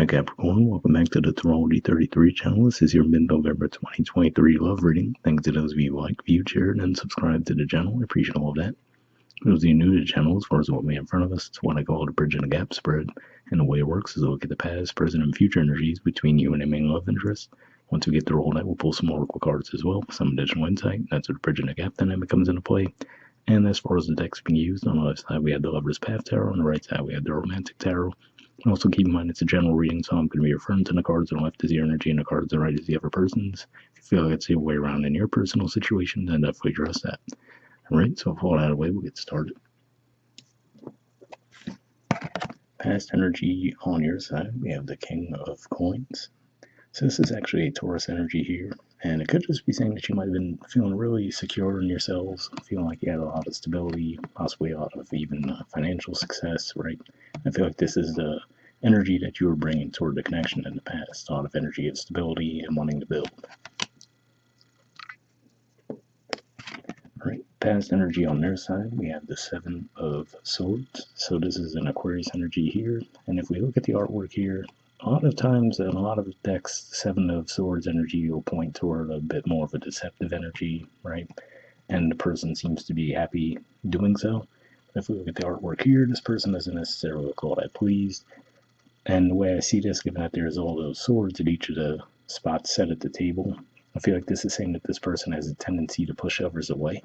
Hi Capricorn, welcome back to the Astrology 33 channel. This is your mid-November 2023 love reading. Thanks to those of you who like, viewed, shared, and subscribed to the channel. I appreciate all of that. For those of you new to the channel, as far as what we have in front of us, it's what I call the bridge and the gap spread. And the way it works is a look at the past, present, and future energies between you and a main love interest. Once we get through all that, we'll pull some oracle cards as well, some additional insight. That's where the bridge and the gap dynamic comes into play. And as far as the decks being used, on the left side we have the Lover's Path Tarot, on the right side we have the Romantic Tarot. And also keep in mind it's a general reading, so I'm going to be referring to the cards on the left as your energy and the cards on the right as the other person's. If you feel like it's the way around in your personal situation, then definitely address that. Alright, so with all that out of the way, we'll get started. Past energy on your side, we have the King of Coins. So this is actually a Taurus energy here, and it could just be saying that you might have been feeling really secure in yourselves, feeling like you had a lot of stability, possibly a lot of even financial success, right? I feel like this is the energy that you were bringing toward the connection in the past, a lot of energy of stability and wanting to build. Right, past energy on their side, we have the Seven of Swords. So this is an Aquarius energy here, and if we look at the artwork here, a lot of times in a lot of decks, Seven of Swords energy will point toward a bit more of a deceptive energy, right? And the person seems to be happy doing so. If we look at the artwork here, this person doesn't necessarily look all that pleased. And the way I see this, given that there's all those swords at each of the spots set at the table, I feel like this is saying that this person has a tendency to push others away.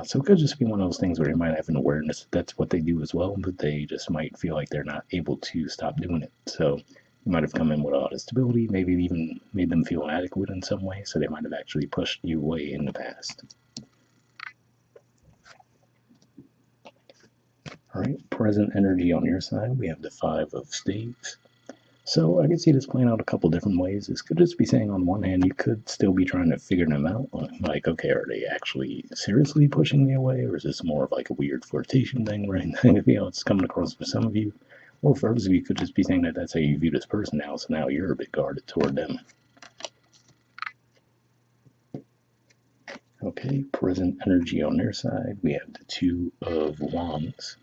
So it could just be one of those things where they might have an awareness that that's what they do as well, but they just might feel like they're not able to stop doing it. So you might have come in with a lot of stability, maybe even made them feel inadequate in some way, so they might have actually pushed you away in the past. Alright, present energy on your side, we have the Five of Staves. So I could see this playing out a couple different ways. This could just be saying on one hand, you could still be trying to figure them out. Like, okay, are they actually seriously pushing me away? Or is this more of like a weird flirtation thing, right? It's coming across for some of you. Or for others of you, could just be saying that that's how you view this person now, so now you're a bit guarded toward them. Okay, present energy on their side, we have the Two of Wands,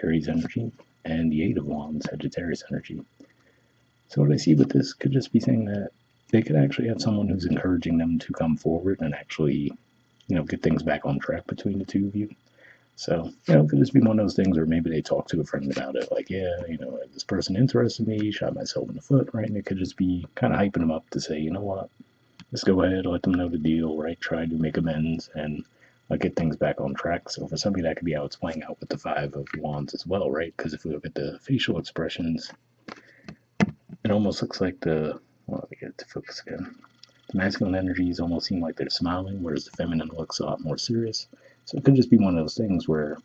Aries energy, and the Eight of Wands, Sagittarius energy. So what I see with this could just be saying that they could actually have someone who's encouraging them to come forward and actually, get things back on track between the two of you. So, it could just be one of those things where maybe they talk to a friend about it, like, yeah, this person interested me, shot myself in the foot, right? And it could just be kind of hyping them up to say, you know what, let's go ahead, let them know the deal, right? Try to make amends and get things back on track. So for somebody, that could be how it's playing out with the Five of Wands as well, right? Because if we look at the facial expressions, it almost looks like let me get it to focus again. The masculine energies almost seem like they're smiling, whereas the feminine looks a lot more serious. So it could just be one of those things where,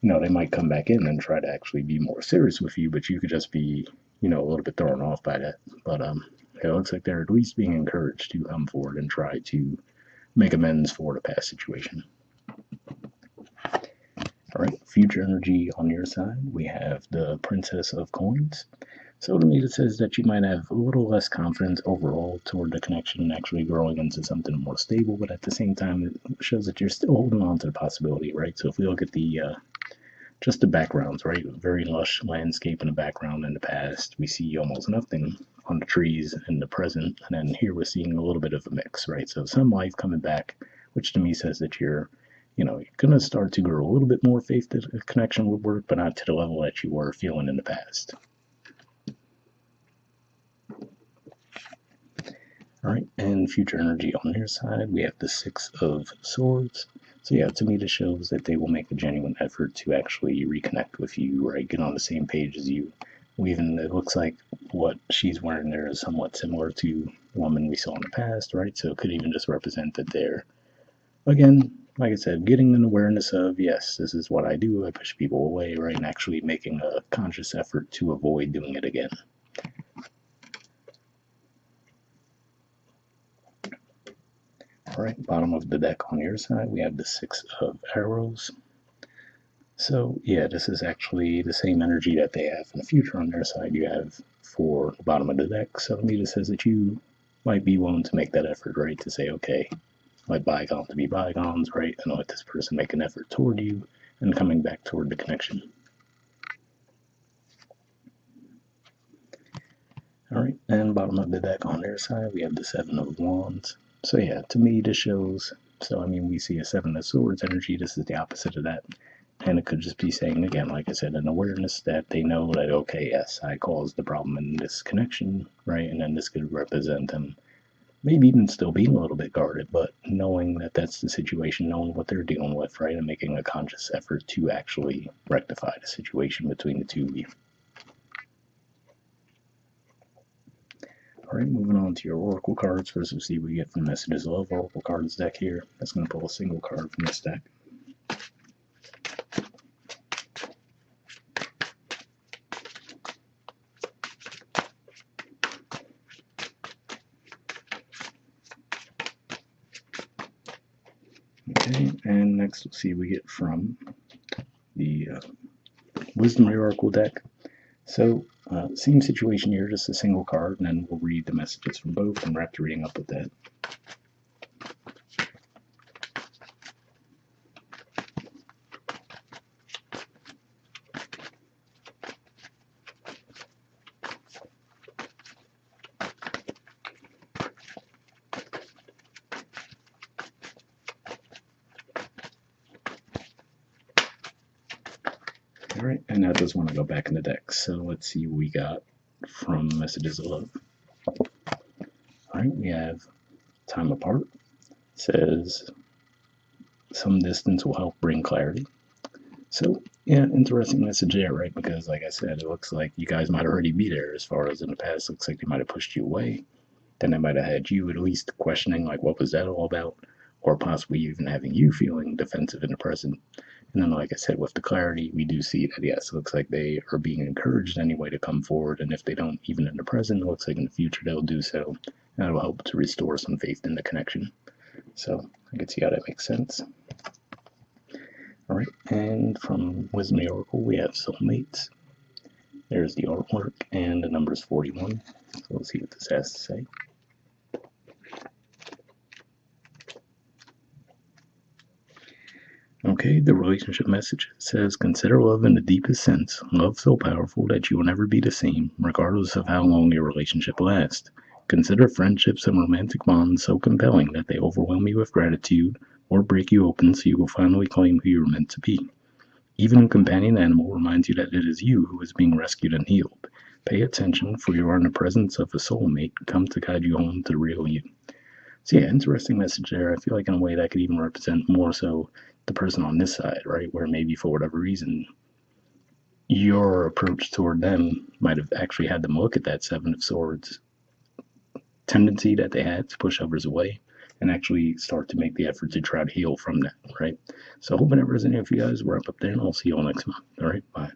they might come back in and try to actually be more serious with you, but you could just be, a little bit thrown off by that. But it looks like they're at least being encouraged to come forward and try to make amends for the past situation. All right, future energy on your side, we have the Princess of Coins. So to me, it says that you might have a little less confidence overall toward the connection and actually growing into something more stable, but at the same time, it shows that you're still holding on to the possibility, right? So if we look at just the backgrounds, right? Very lush landscape in the background in the past. We see almost nothing on the trees in the present, and then here we're seeing a little bit of a mix, right? So some life coming back, which to me says that you're going to start to grow a little bit more faith that a connection would work, but not to the level that you were feeling in the past. All right, and future energy on their side, we have the Six of Swords. So yeah, to me this shows that they will make a genuine effort to actually reconnect with you, right? Get on the same page as you. It looks like what she's wearing there is somewhat similar to the woman we saw in the past, right? So it could even just represent that they're, again, like I said, getting an awareness of, yes, this is what I do, I push people away, right? And actually making a conscious effort to avoid doing it again. All right, bottom of the deck on your side, we have the Six of Arrows. So yeah, this is actually the same energy that they have in the future on their side you have for the bottom of the deck. So to me, this says that you might be willing to make that effort, right? To say, okay, let bygones be bygones, right? And let this person make an effort toward you and coming back toward the connection. And bottom of the deck on their side, we have the Seven of Wands. So yeah, to me, this shows. So I mean, we see a Seven of Swords energy. This is the opposite of that. And it could just be saying, again, like I said, an awareness that they know that, okay, yes, I caused the problem in this connection, right? And then this could represent them maybe even still being a little bit guarded, but knowing that that's the situation, knowing what they're dealing with, right? And making a conscious effort to actually rectify the situation between the two of you. All right, moving on to your Oracle cards. First, we'll see what we get from Messages of Love Oracle cards deck here. That's going to pull a single card from this deck. Okay, and next we'll see what we get from the Wisdom Oracle deck. So, same situation here, just a single card, and then we'll read the messages from both and wrap the reading up with that. All right, and that does want to go back in the deck. So let's see what we got from Messages of Love. All right, we have Time Apart. It says some distance will help bring clarity. So yeah, interesting message there, right? Because like I said, it looks like you guys might already be there as far as in the past. Looks like they might have pushed you away. Then they might have had you at least questioning like what was that all about? Or possibly even having you feeling defensive in the present. And then, like I said, with the clarity, we do see that, yes, it looks like they are being encouraged anyway to come forward. And if they don't, even in the present, it looks like in the future they'll do so. And that'll help to restore some faith in the connection. So I can see how that makes sense. All right, and from Wisdom Oracle, we have Soulmates. There's the artwork, and the number is 41. So let's see what this has to say. Okay, the relationship message says, consider love in the deepest sense. Love so powerful that you will never be the same, regardless of how long your relationship lasts. Consider friendships and romantic bonds so compelling that they overwhelm you with gratitude or break you open so you will finally claim who you are meant to be. Even a companion animal reminds you that it is you who is being rescued and healed. Pay attention, for you are in the presence of a soulmate come to guide you home to the real you. So yeah, interesting message there. I feel like in a way that could even represent more so the person on this side, right? Where maybe for whatever reason, your approach toward them might have actually had them look at that Seven of Swords tendency that they had to push others away and actually start to make the effort to try to heal from that, right? So hoping it resonated for you guys. We're up there, and I'll see you all next month. All right, bye.